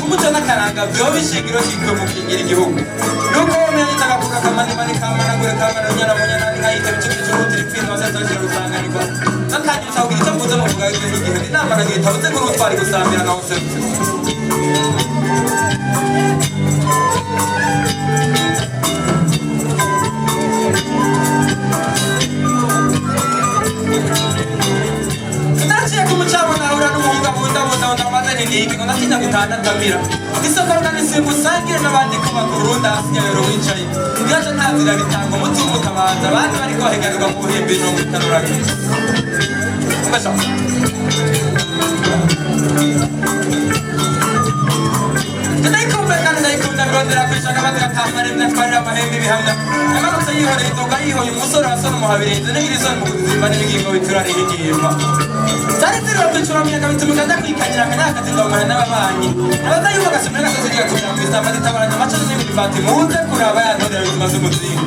kumuco n'akaranga byoba ishingiro cy'ibyo mukingira igihugu nuko wamenye tagakuka kamanimani kamanagure kamaronyana munyana nkayita bice cy'urutiri kwino wasazakira rusanganirwa nakanje cyabwira icyo mvuze mu vuga igihe inama nagita uze ko rutwari gusambira naho se Natinya gutana tamira isoko n'anisimbu sangire n'abandi kuba ku Burundi asinyero wicaye byaje ntazira bitango mutungo kabanza abandi bari kwaheganirwa ku buhimbi no gutanurage mbasha ndayikunda birondera kwishaka abandi batamare byatwarira amahembe bihamya yamanutse yihoreye inzoga yihoye umusore wasona umuhabirenze n'ingirizo mu kuzimba n'ibingingo biturare higihimba zari ziriho ducuramye kabitumuka ndakwikanyira akanyakazi ngomana n'ababanyi abazayuba gasomera gasozi gatumira mu isamba ritabaranya amacana n'ibindi bati muze kuraba yantorera ubuzima z'umuzingo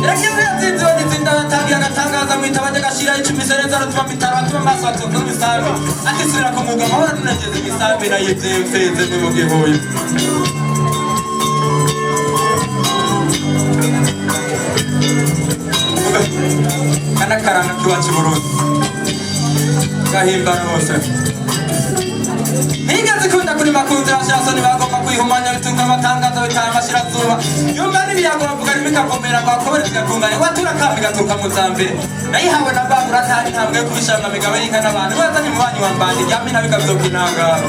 Rakiwe yatinze wagitsinda batangiye agatangaza mwita bajya gashira icumi sereza rutuma mitaro batuma amaso atuka imisambi atisubira ku mwuga amahora nunageze imisambi nayivye mfeze ni mu gihuye kana karanga kiwacu Burundi gahimbara hose Ingazi kunda kuri makunzi rashasoni bagomba kwihumanya bitunga amatangazo bitaya amashirazuba yumva n'ibiyagora mvuga nimikavomera bakobera bigakunganya watura kambi gatuka mu zambere nayihawe na bagura atari ntambwe kubishanga migabo y'inka n'abantu bazanye mu banyi wambanje ryamina bikazoka intangaro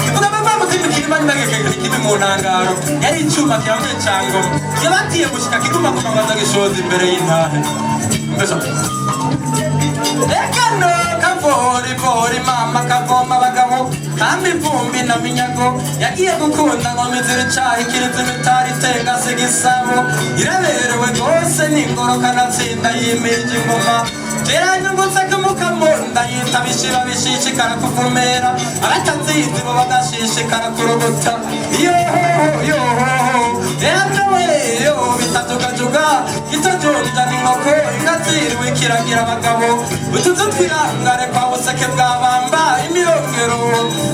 ivuga bava mutima kirima n'imagekeke kibi mu ntangaro yari icuma kiramye cango yabatiye gushika kiguma kumangaza gishoza imbere y'intahe mbese Ekano kavori mama kavoma abagabo kandi ivumbi na minyago yagiye gukunda ngo mizira icaha ikiriza imitari itengase igisabo iraberewe rwose n'ingoro kanatsinda yimirije ingoma teranyungutse kumukamo ndayita bishira bishishikara kuvumera abatazizi bo bagashishikara kurogota yo bitatugajuga gitajonja n'inkoko ingaziriwe ikiragira abagabo utuzu twirangare kwa buseke bwabamba imirongero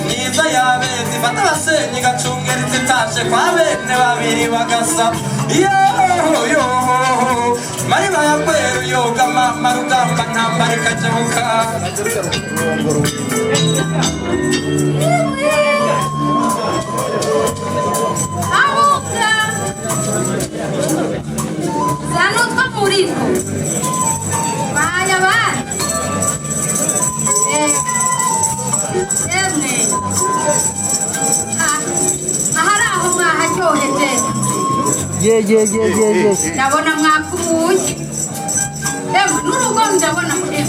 myiza yabezi fata abasenyi gacungera izitashe kwa bene babiri bagasa yo mari bayakweru yoga mama rugamba ntambare kajabuka Zanutwa muriko Baya bana Emwe Ahari aho mwaharyoheje Ye Ndabona mwakumuye Emwe n'urugo ndabona emwe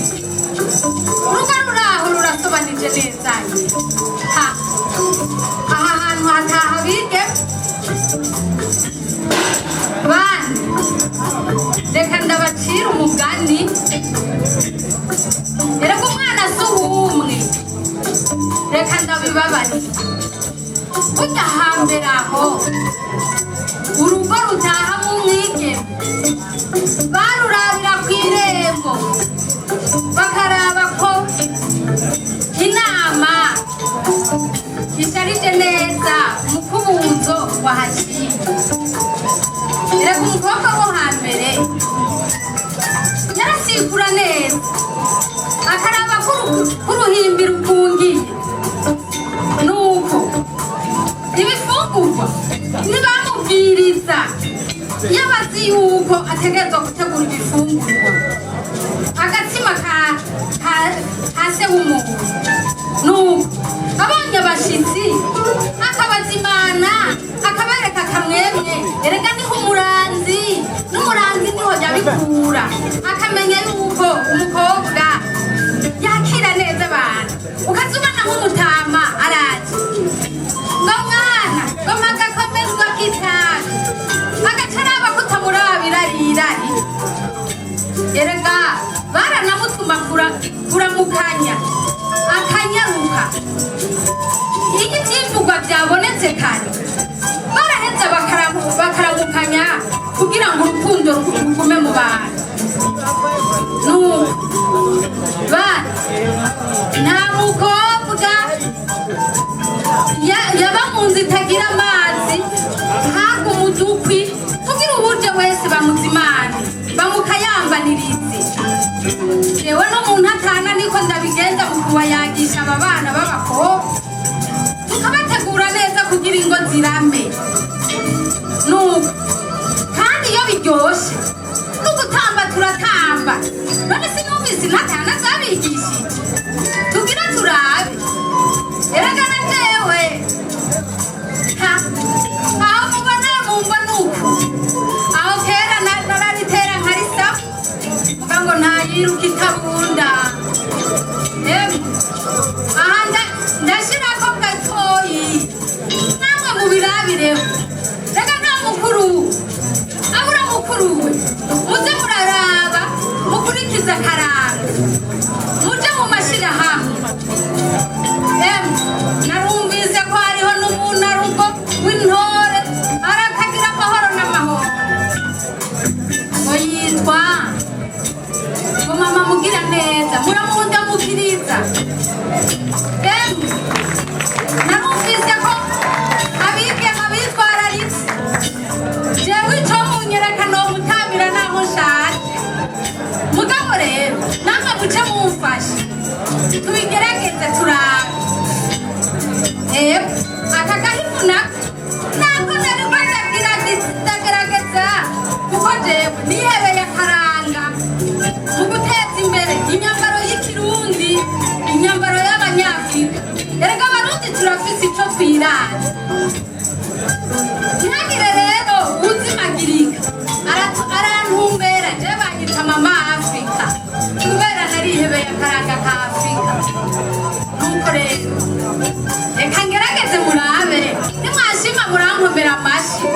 Urugo ruraho rurasobanije neza Aha hantu hataha bige Bana Reka ndabacira umugani Erega umwana si uwumwe Reka ndabibabari Burya hambere aho Urugo rutaha mu mwige Barurabira kw'irembo Bakaraba ko Inama Isharije neza Mukubuzo wahaciye Erega umukobwa wo hambere Yarasikura neza Akaraba k'uruhimbi rukungiye Nuko Ibifungurwa Ntibamubwiriza Yabazi yuko ategerezwa gutegura ibifungurwa Agatsima ka se w'umuntu Nuko abonye abashitsi akabazimana akabereka akamwemwe erega niho umuranzi n'umuranzi niho yabikura akamenya yuko umukobwa yakira neza abantu ukazubana nk'umutama araje ngo mwana ngo magakomezwa kitabi agacaraba kutamurabira rirari erega baranamutuma kuramukanya akanyaruka iyo ivyivugwa vyabonetse kare baraheza bakaramukanya kugira ngo urukundo rugume mu bantu bana nta mukobwa yaba mu nzu itagira amazi haga umudukwi kugira uburyo wese bamuzimane bamukayambanirize yewe n'umuntu atana niko ndabigenza mu kubayagisha aba bana b'abakobwa tukabategura neza kugira ingo zirame nuko kandi iyo biryoshe no gutamba turatamba none sinumvise ntatana zabigishije tugira turabe erega na jewe aho mubona mumva nuko aho kera nararitera nkarisa muga ngo ntayiruka itabunda aha ndashirako gatoyi namwe mubirabireho reka nta mukuru abura mukuru we muze muraraba mukurikiza akaranga muje mu mashirahamwe narumvise ko hariho n'umuntu arugo w'intore arakagira amahoro n'amahoro ngo yitwa ngo mama mugira neza muramunda mukiriza narumvise ko abigema bitwararitse jewe ico munyereka nomutambira naho nshaje mugabo rero namwe muce mumfashe tubigerageze turabe aka gahimu nako nariko ndagerageza kuko jewe nihebeye akaranga mu guteza imbere inyambaro y'ikirundi inyambaro y'abanyafrika erega abarundi turafise ico twirata ntihagire rero uzimagirika arantumbera jewe banyita mama afrika kubera narihebeye akaranga ka afrika nuko rero reka ngerageze murabe nimwashima murankomera amashi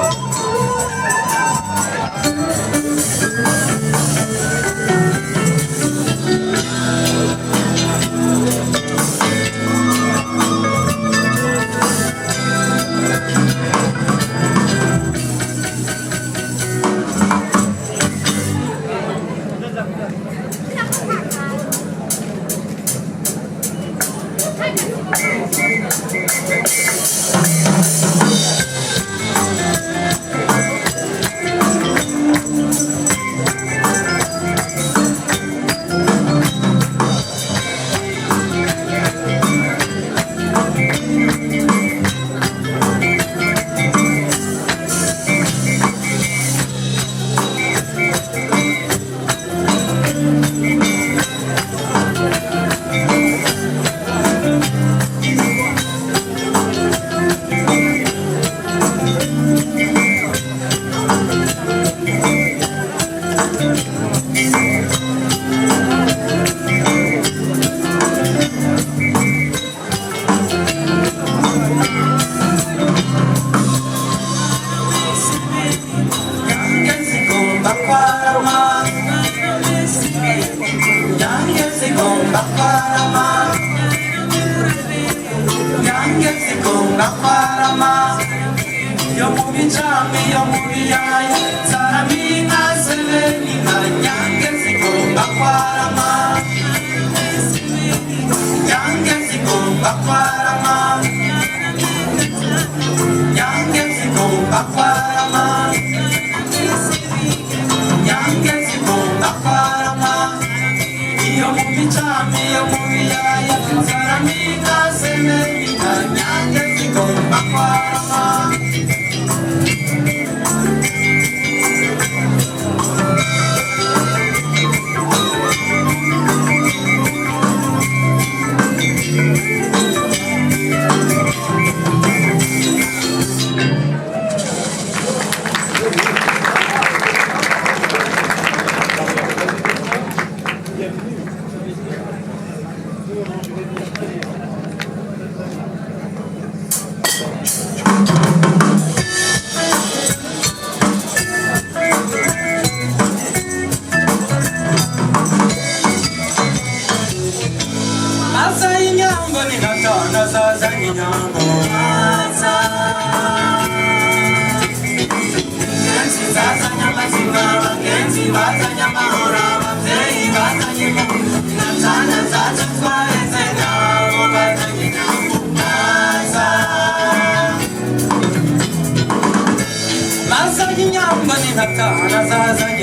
Natana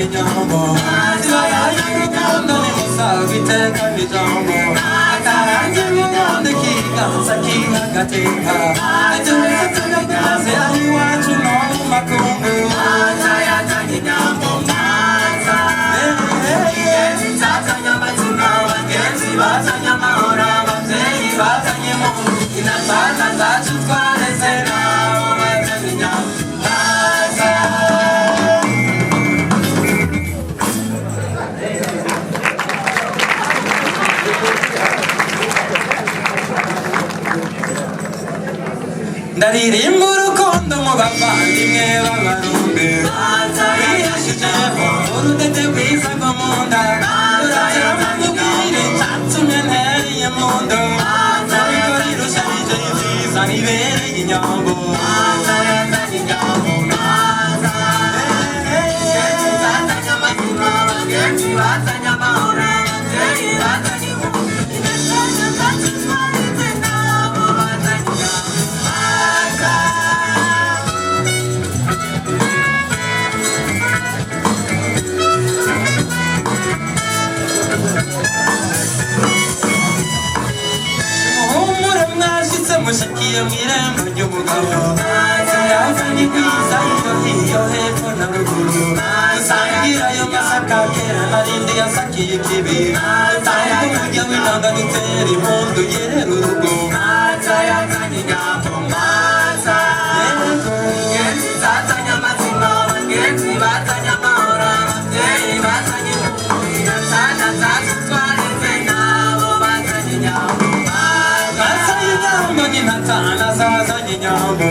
inyambo zibayaye inyondo nimusaga iteka n'ijambo akarange inyondo kiganza kihagateka tugatagaze aho iwacu no mu makungu yatanye inyambo maza ingenzi zatanye amazina abagenzi bazanye amahoro ababyeyi bazanye mu inatana zacu twareze nabo bazanye inyambo maza ndaririmba urukundo mu bavandimwe b'abarundi bihashijeho urudede rwiza rwo mu nda ruratema mubwire cyatumye nteye mu ndo nabikora irushanije ibyiza nibereye inyambo yazanye inyambo bazanye amazina abagenzi bazanye amahoro ababyeyi bazanye impundu inashanya zacu twareze nabo bazanye inyambo mushakiye mw'irembo ry'umugabo yazanye kwiza iyo hepfo na ruguru usangira ayo masaka kera narindi yasakiye ikibi umurya w'intanga dutera impundu yerera urugo yazanye inyambo maza ingenzi zazanye amazina abagenzi bazanye amahoro ababyeyi bazanye impundu inatana zacu twareze nabo bazanye inyambo Natana zazanye inyambo